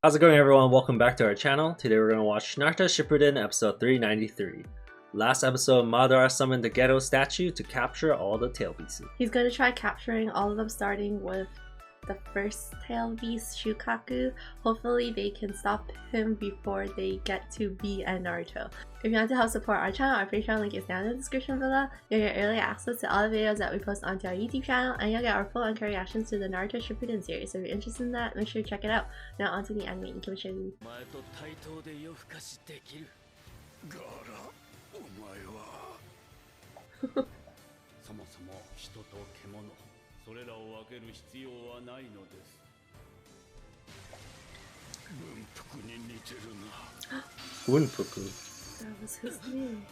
How's it going, everyone? Welcome back to our channel. Today we're going to watch Naruto Shippuden episode 393. Last episode, Madara summoned the ghetto statue to capture all the tail beasts. He's going to try capturing all of them, starting with the first tail beast, Shukaku. Hopefully they can stop him before they get to B and Naruto. If you want to help support our channel, our Patreon link is down in the description below. You'll get early access to all the videos that we post onto our YouTube channel, and you'll get our full uncut reactions to the Naruto Shippuden series. So if you're interested in that, make sure to check it out. Now onto the anime. Give it a show. Unfuku. That was his name.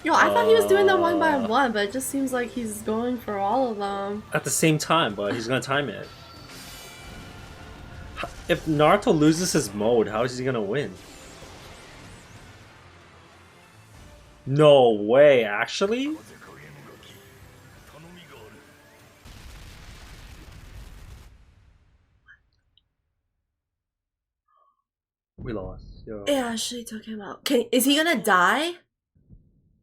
Yo, I thought he was doing them one by one, but it just seems like he's going for all of them. At the same time, but he's going to time it. If Naruto loses his mode, how is he going to win? No way, actually? We lost. Yo. It actually took him out. Is he gonna die?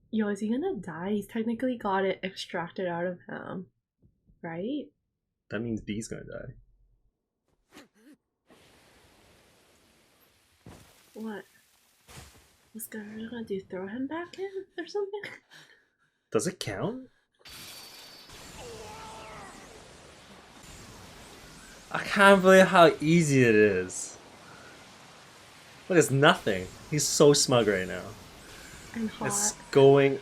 Yo, is he gonna die? He's technically got it extracted out of him. Right? That means B's gonna die. What? What's gonna do? Throw him back in or something? Does it count? I can't believe how easy it is. Look, it's nothing. He's so smug right now. And hot. It's going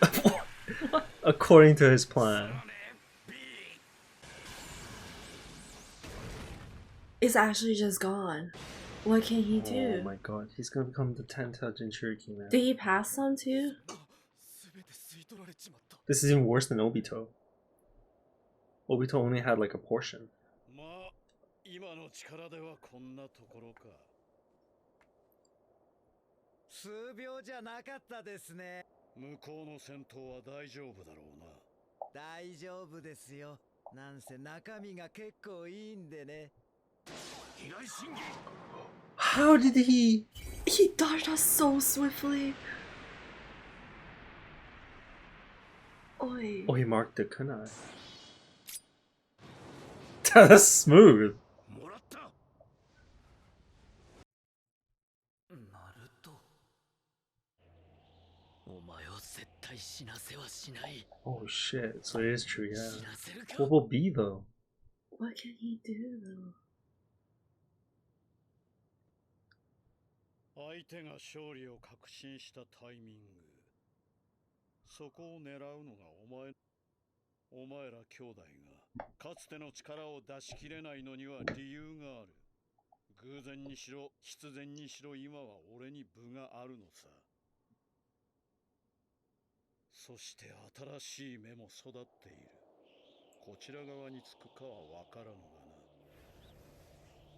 according to his plan. It's actually just gone. What can he do? Oh my god, he's gonna become the 10-tailed Jinchuriki now. Did he pass some too? This is even worse than Obito. Obito only had like a portion. How did he? He dodged us so swiftly. Oi. Oh, he marked the kunai. That's smooth. Oh shit, so it is true, yeah. What will be though? What can he do though?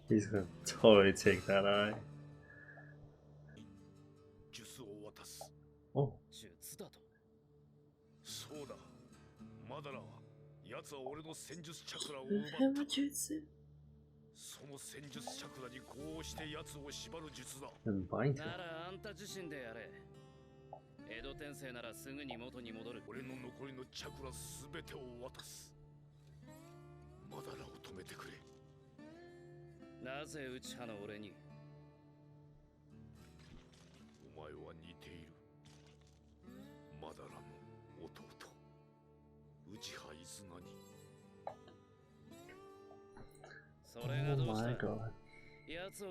He's gonna totally take that eye. Oh. And bind him. Oh my god.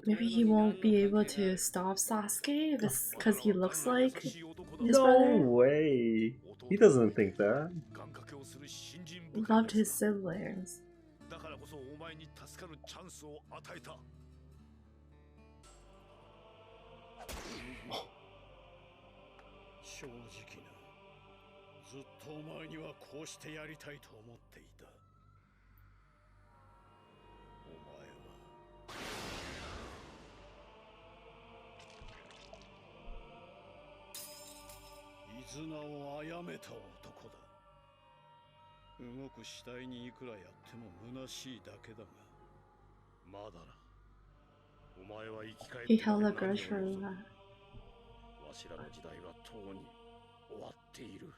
Maybe he won't be able to stop Sasuke because he looks like his No brother. way. He doesn't think that. Loved his siblings. 動く死体にいくらやっても虚しいだけだが。まだな。お前は生き返って He held a grudge for a while. わしらの時代はとうに終わっている。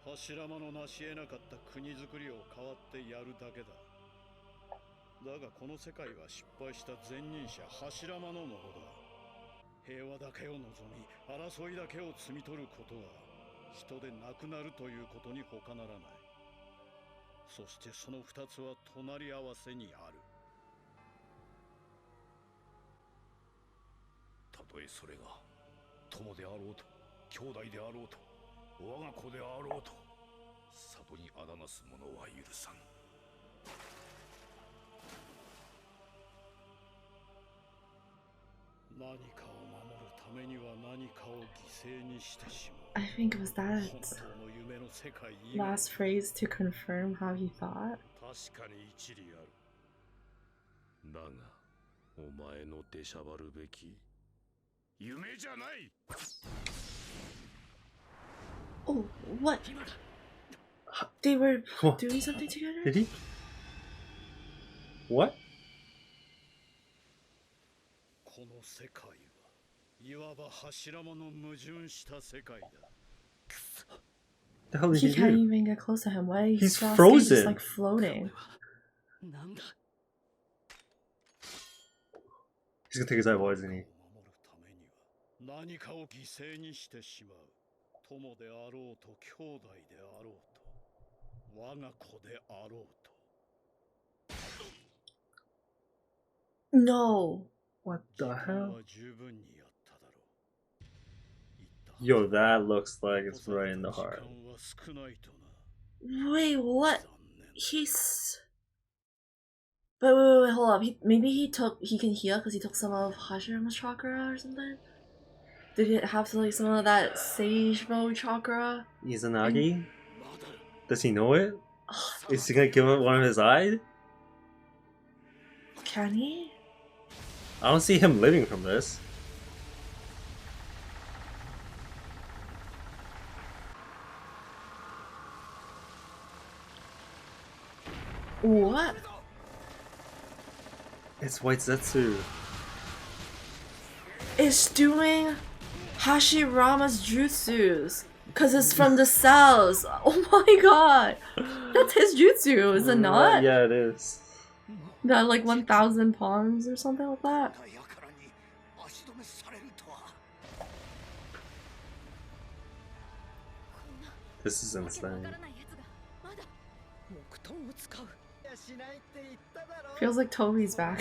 柱間の成し得なかった国づくりを代わってやるだけだ。だがこの世界は失敗した前任者柱間のものだ。平和だけを望み、争いだけを摘み取ることは人でなくなるということに他ならない。そしてその二つは隣り合わせにある。たとえそれが友であろうと、兄弟であろうと、我が子であろうと、里にあだなす者は許さん。何かを守るためには何かを犠牲にしてしまう。 I think it was that 本当の夢の世界以外。 last phrase to confirm how he thought. 確かに一理ある。だがお前の出しゃばるべき夢じゃない。 Oh, what? They were What? doing something together? Did he? What? この世界はいわば柱間の矛盾した世界だ。 The hell did He he can't do? even get close to him. Why is He's Sasuke frozen. just like floating? He's gonna take his eyeballs, isn't he? 守るためには何かを犠牲にしてしまう。友であろうと、兄弟であろうと、我が子であろうと。 No. What the 自分 hell? は十分にやっただろう。言ったはず。 Yo, that looks like it's right in the heart. 時間は少ないとな。 Wait, what? 残念。 He's. But wait, hold up. Maybe he can heal because he took some of Hashirama's chakra or something? Did it have to like some of that Sage Mode chakra? Izanagi? Does he know it? Is he gonna give him one of his eyes? Can he? I don't see him living from this. What? It's White Zetsu. It's doing Hashirama's jutsus. Because it's from the cells. Oh my god. That's his jutsu, is it not? Yeah, it is. That like 1000 palms or something like that? This is insane. Feels like Toby's back.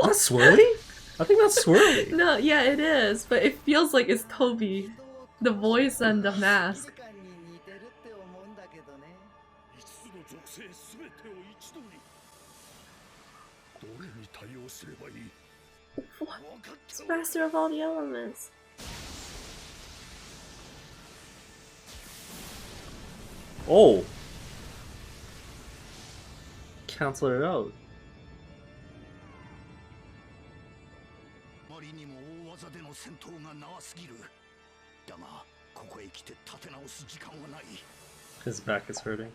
That's swirly? I think that's swirly. No, yeah, it is, but it feels like it's Toby. The voice and the mask. What? It's master of all the elements. Oh! Cancel it out. His back is hurting.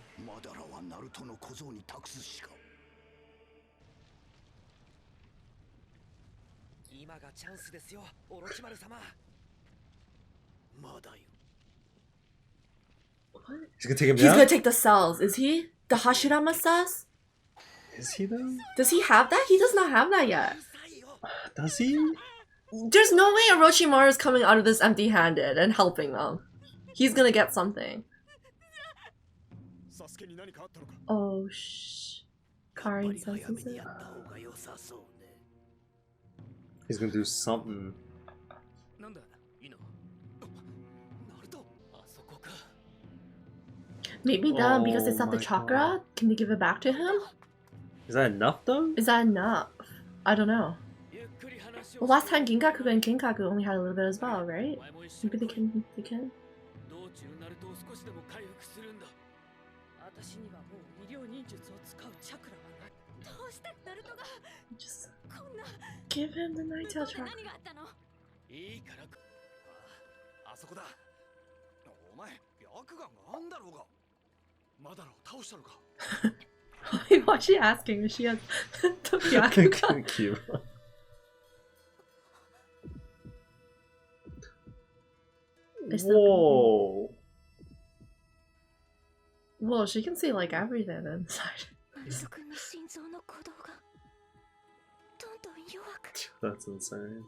What? He's gonna take him He's down? gonna take the cells, is he? The Hashirama cells? Is he though? Does he have that? He does not have that yet. Does he? There's no way Orochimaru is coming out of this empty-handed and helping them. He's gonna get something. Oh, shh. Karin senses it. He's gonna do something. Maybe them, because it's Oh not the my chakra. God. Can they give it back to him? Is that enough though? Is that enough? I don't know. Well, last time Ginkaku and Kinkaku only had a little bit as well, right? Maybe they can. They can. Just give him the Nighttail chakra. いいからあそこだお前白眼があんだろうがまだろ倒したのか Why is she asking if she has the Byakugan? Cute. Whoa. Well, she can see like everything inside. That's insane.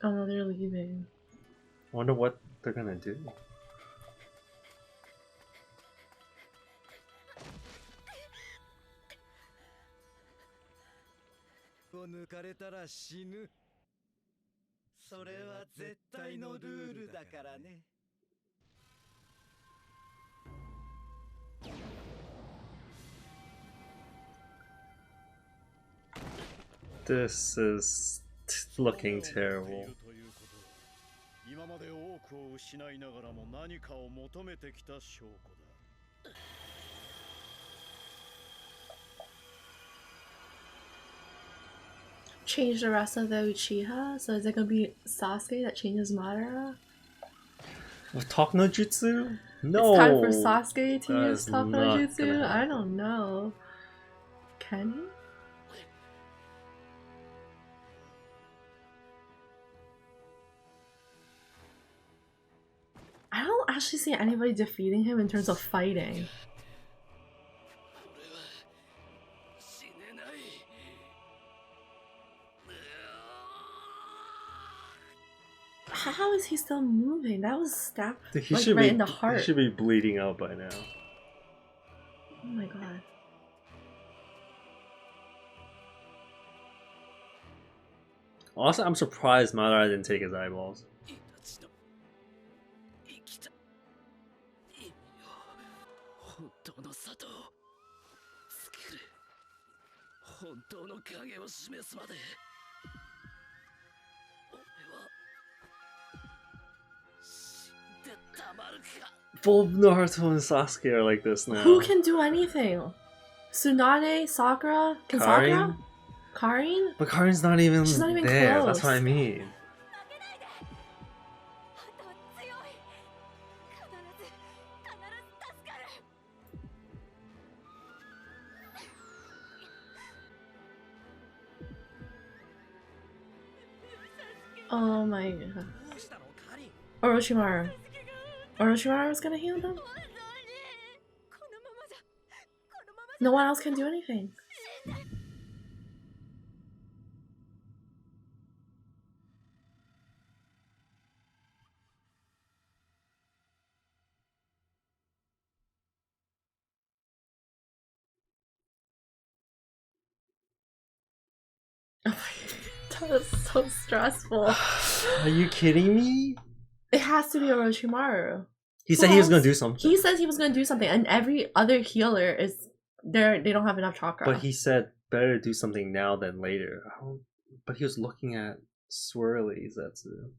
Oh no, they're leaving. I wonder what they're gonna do. This is looking terrible. 今まで多くを失いながらも何かを求めてきた証拠だ Change the rest of the Uchiha? So is it gonna be Sasuke that changes Madara? With Talk no Jutsu? No! It's time for Sasuke to That use is Talk no not Jutsu? gonna I happen. don't know. Can he? I don't actually see anybody defeating him in terms of fighting. How is he still moving? That was stabbed He like, should right be, in the heart. He should be bleeding out by now. Oh my god. Also, I'm surprised Madara didn't take his eyeballs. Both Naruto and Sasuke are like this now. Who can do anything? Tsunade, Sakura? Can Sakura? Karin? But Karin's not even, She's not even there. close. That's what I mean. Oh my god. Orochimaru. Orochimaru was gonna heal them? No one else can do anything. Oh my god, that was so stressful. Are you kidding me? It has to be Orochimaru. He said he was gonna do something. He says he was gonna do something, and every other healer is there. They don't have enough chakra. But he said better do something now than later. But he was looking at Swirly Zetsu.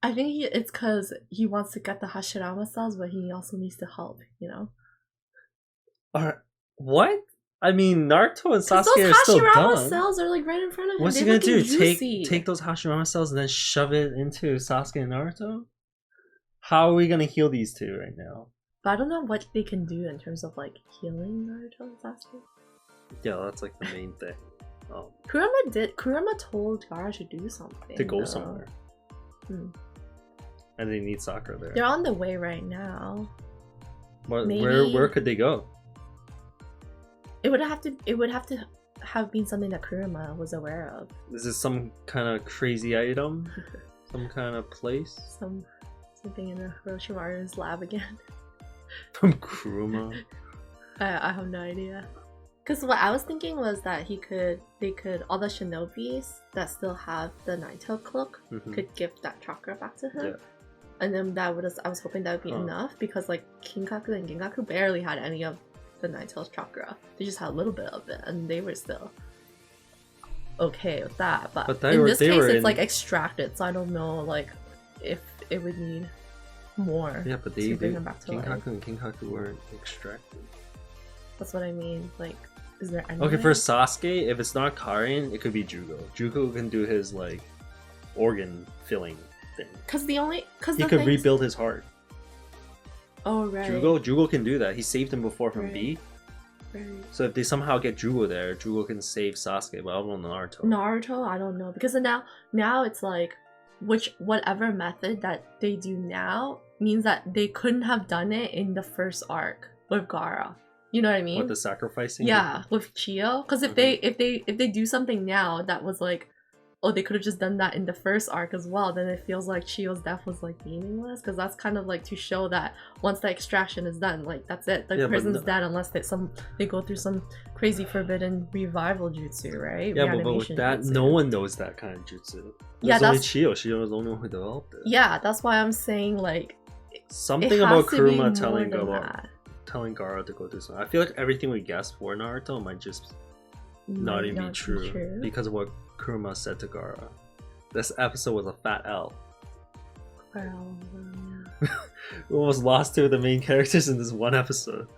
I think it's because he wants to get the Hashirama cells, but he also needs to help. You know. What? I mean, Naruto and Sasuke those are still Hashirama done. cells are like right in front of him. What's he They're gonna do? juicy. Take those Hashirama cells and then shove it into Sasuke and Naruto? How are we gonna heal these two right now? But I don't know what they can do in terms of like healing Naruto and Sasuke. Yeah, that's like the main thing. Oh. Kurama told Gaara to do something. To go though. somewhere. Hmm. And they need Sakura there. They're on the way right now. Where could they go? It would have to have been something that Kurama was aware of. Is this some kind of crazy item? Some kind of place? Something in Orochimaru's lab again. From Kurama? I have no idea. Because what I was thinking was that they could all the shinobis that still have the Nine-Tail cloak could give that chakra back to him. Yeah. And then I was hoping that would be enough, because like Kinkaku and Gengaku barely had any of the Nine-Tail's chakra. They just had a little bit of it, and they were still okay with that. But in this case, it's like extracted, so I don't know like if it would need more. Yeah, but to bring him back to life. Kinkaku and Kinkaku weren't extracted. That's what I mean. Like, is there any Okay, way? for Sasuke, if it's not Karin, it could be Jugo. Jugo can do his like organ filling thing. Because he could rebuild his heart. Oh right. Jugo can do that. He saved him before from B. Right. So if they somehow get Jugo there, Jugo can save Sasuke, but I don't know Naruto. Naruto, I don't know, because now it's like whatever method that they do now means that they couldn't have done it in the first arc with Gaara. You know what I mean? What, the sacrificing? Yeah, with Chio. Because if they do something now that was like, oh, they could have just done that in the first arc as well, then it feels like Chio's death was like meaningless, because that's kind of like to show that once the extraction is done, like that's it. The person's dead unless they go through some crazy forbidden revival jutsu, right? Yeah, but with that, jutsu. no one knows that kind of jutsu. Yeah, only Chio. Chio was the only one who developed it. Yeah, that's why I'm saying like something about Kuruma telling Gaara to go do something. I feel like everything we guessed for Naruto might just not even be true because of what Kuruma said to Gaara. This episode was a fat L. Well, We almost lost two of the main characters in this one episode.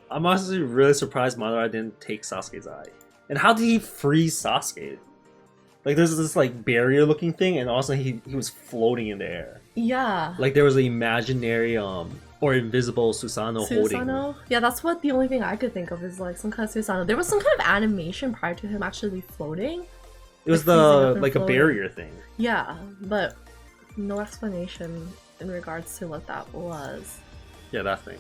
I'm honestly really surprised Madara didn't take Sasuke's eye. And how did he freeze Sasuke? Like there's this like barrier looking thing, and also he was floating in the air. Yeah. Like there was an imaginary or invisible Susanoo holding him. Yeah, that's what the only thing I could think of is like some kind of Susanoo. There was some kind of animation prior to him actually floating. It was like a barrier thing. Yeah, but no explanation in regards to what that was. Yeah, that thing.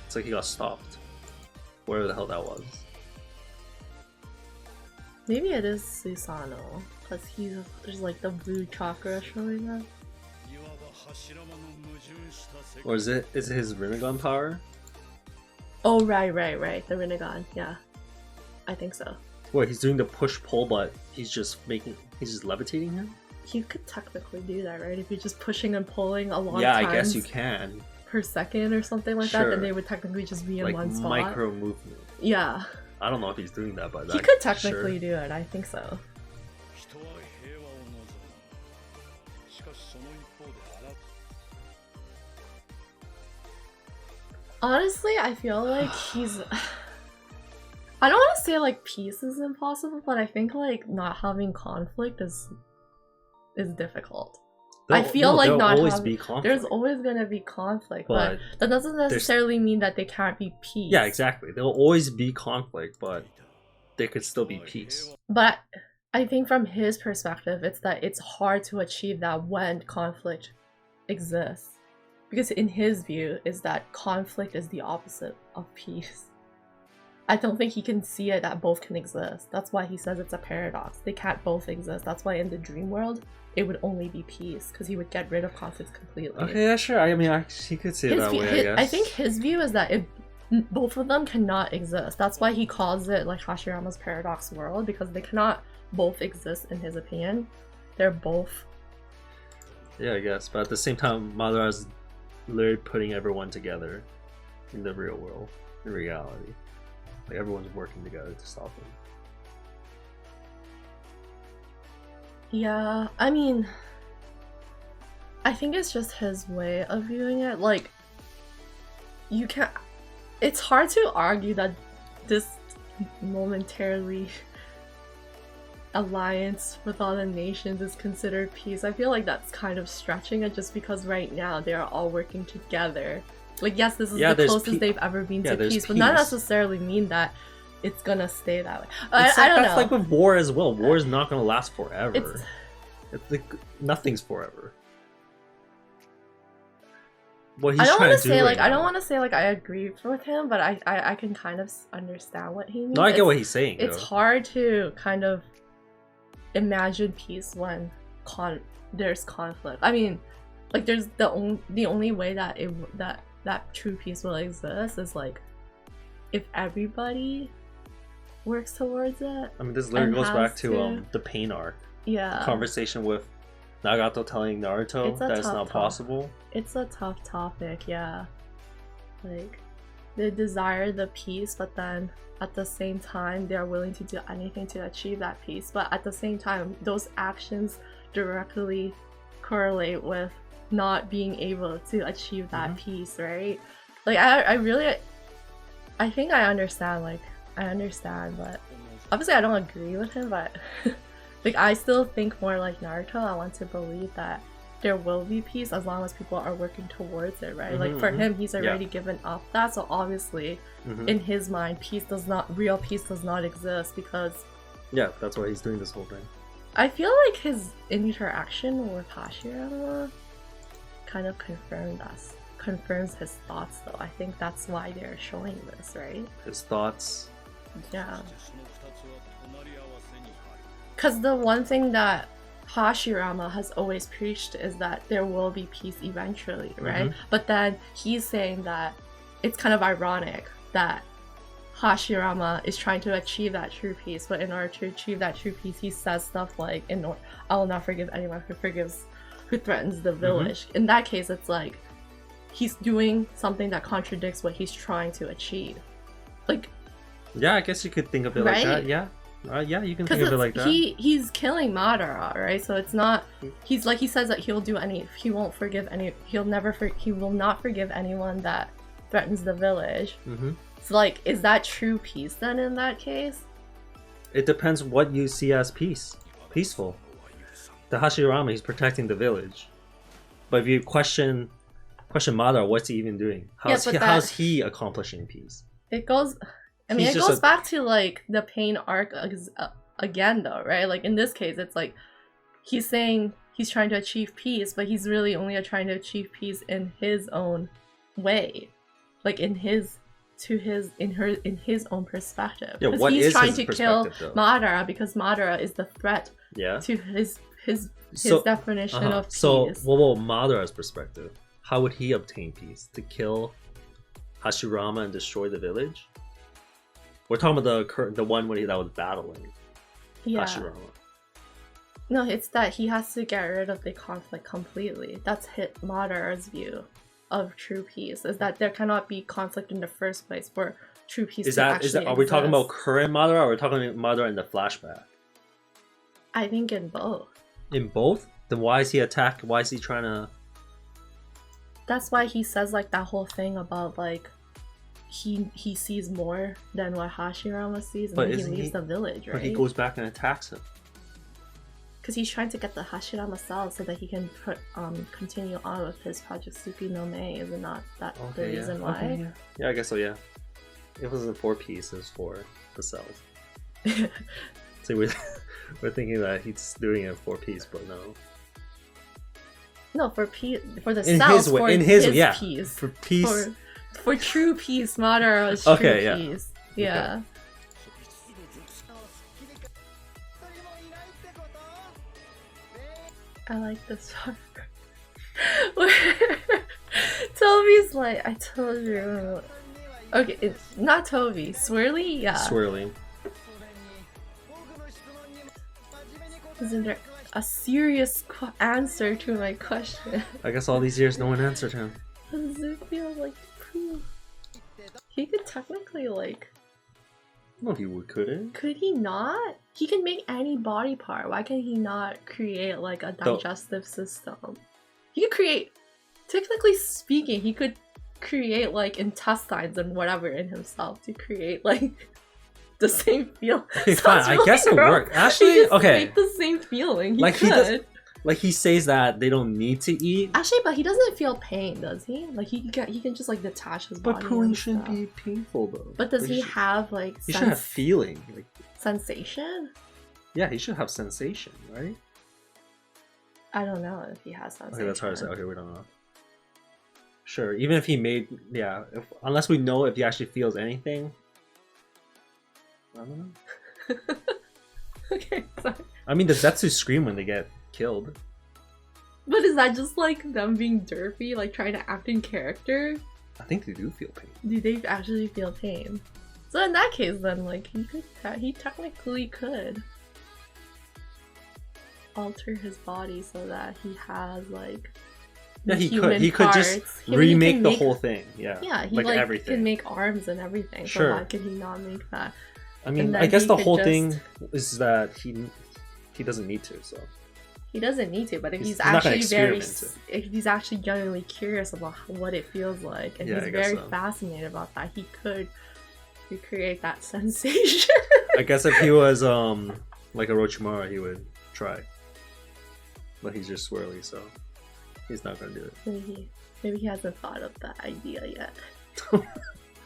It's like he got stopped. Whatever the hell that was. Maybe it is Susanoo, because there's like the blue chakra showing up. Or is it his Rinnegan power? Oh right, the Rinnegan, yeah. I think so. What, he's doing the push-pull, but he's just levitating him? You could technically do that, right? If you're just pushing and pulling a lot of times. times. Yeah, I guess you can. Per second or something like that, then they would technically just be in one spot. Like micro movement. Yeah. I don't know if he's doing that, but he could technically do it, I think so. Honestly, I feel like he's... I don't want to say like peace is impossible, but I think like not having conflict is difficult. I feel like not always be conflict. There's always gonna be conflict, but that doesn't necessarily mean that they can't be peace. Yeah, exactly. There'll always be conflict, but there could still be peace. But I think from his perspective, it's that it's hard to achieve that when conflict exists. Because in his view, is that conflict is the opposite of peace. I don't think he can see it that both can exist. That's why he says it's a paradox. They can't both exist. That's why in the dream world, it would only be peace, because he would get rid of conflicts completely. Okay, yeah, sure. I mean, he could see it that way, I guess. I think his view is that both of them cannot exist. That's why he calls it like Hashirama's paradox world, because they cannot both exist in his opinion. They're both. Yeah, I guess. But at the same time, Madara's literally putting everyone together in the real world, in reality. Like everyone's working together to stop him. Yeah, I mean, I think it's just his way of viewing it. Like, you can't... It's hard to argue that this momentarily alliance with all the nations is considered peace. I feel like that's kind of stretching it, just because right now they are all working together. Like, yes, this is the closest they've ever been to peace, but not necessarily mean that it's gonna stay that way. I don't know. That's like with war as well. War is not gonna last forever. It's like nothing's forever. What he's trying to do right now. I don't want to say like I agree with him, but I can kind of understand what he means. No, I get what he's saying. It's hard to kind of imagine peace when there's conflict. I mean, like there's the only way that that true peace will exist is like if everybody works towards it. I mean, this literally goes back to the pain arc. Yeah. The conversation with Nagato telling Naruto that it's not possible. It's a tough topic, yeah. Like, they desire the peace, but then at the same time, they're willing to do anything to achieve that peace. But at the same time, those actions directly correlate with not being able to achieve that peace, right? Like I think I understand, but obviously I don't agree with him, but like I still think more like Naruto. I want to believe that there will be peace as long as people are working towards it, right? Like for him, he's already given up that, so obviously in his mind, real peace does not exist, because that's why he's doing this whole thing. I feel like his interaction with Hashirama kind of confirms his thoughts, though. I think that's why they're showing this, right? His thoughts. Yeah. Because the one thing that Hashirama has always preached is that there will be peace eventually, right? But then he's saying that it's kind of ironic that Hashirama is trying to achieve that true peace, but in order to achieve that true peace, he says stuff like, "I will not forgive anyone who threatens the village." In that case, it's like he's doing something that contradicts what he's trying to achieve. Like, yeah, I guess you could think of it like that. Yeah. Yeah, you can think of it like that. He's killing Madara, right? So it's not. He says that he will not forgive anyone that threatens the village. So like, is that true peace then in that case? It depends what you see as peaceful. The Hashirama, he's protecting the village. But if you question Madara, what's he even doing? How's he accomplishing peace? It goes back to like the pain arc again, though, right? Like in this case, it's like he's saying he's trying to achieve peace, but he's really only trying to achieve peace in his own way, like in his own perspective. Yeah, what he's is trying his to perspective, kill though? Madara because Madara is the threat to his definition of peace. So, what about Madara's perspective? How would he obtain peace? To kill Hashirama and destroy the village? We're talking about the one that was battling Hashirama. No, it's that he has to get rid of the conflict completely. That's Madara's view of true peace, is that there cannot be conflict in the first place for true peace Are we talking about current Madara, or are we talking about Madara in the flashback? I think in both. In both? Then why is he attacked? Why is he trying to... That's why he says like that whole thing about like he sees more than what Hashirama sees, and then he leaves the village, right? But he goes back and attacks him. Because he's trying to get the Hashirama cell so that he can continue on with his Project SASUKE no Mae. Is it not that the reason why? Okay, yeah, I guess so, yeah. It wasn't 4 pieces for the cells. So we're thinking that he's doing it 4 piece, but no. No, for the cells, in his way, peace. For peace. For true peace, Madara's true peace. Yeah. Okay. I like this part. Toby's like, I told you. Okay, it's not Toby. Swirly? Yeah. Swirly. Isn't there a serious answer to my question? I guess all these years no one answered him. Does it feel like proof? He could technically like... No, he couldn't. Could he not? He can make any body part. Why can he not create like a digestive system? He could create, technically speaking, he could create like intestines and whatever in himself to create like the same feeling. Okay, fine. I guess it worked. Actually, okay. Make the same feeling. He like could. He says that they don't need to eat. Actually, but he doesn't feel pain, does he? Like he can just like detach his body. But pooing shouldn't be painful though. But does he have like? He should have feeling, like sensation. Yeah, he should have sensation, right? I don't know if he has sensation. Okay, that's hard to say. Okay, we don't know. Sure, even if he made, unless we know if he actually feels anything. I don't know. Okay, sorry. I mean, the Zetsu scream when they get killed. But is that just like them being derpy, like trying to act in character? I think they do feel pain. Do they actually feel pain? So in that case, then like he technically could alter his body so that he has like he could just remake the whole thing. Yeah, he like everything. Can make arms and everything. Sure. So why could he not make that? I mean, I guess the whole thing is that he doesn't need to. So He doesn't need to, but if he's not gonna actually very, experiment if he's actually genuinely curious about what it feels like, and Yeah, I he's guess very so. fascinated about that, he could recreate that sensation. I guess if he was like a Orochimaru, he would try. But he's just swirly, so he's not gonna do it. Maybe he hasn't thought of that idea yet.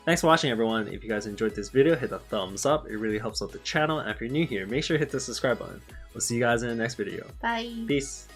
Thanks for watching, everyone. If you guys enjoyed this video, hit the thumbs up. It really helps out the channel. And if you're new here, make sure to hit the subscribe button. We'll see you guys in the next video. Bye. Peace.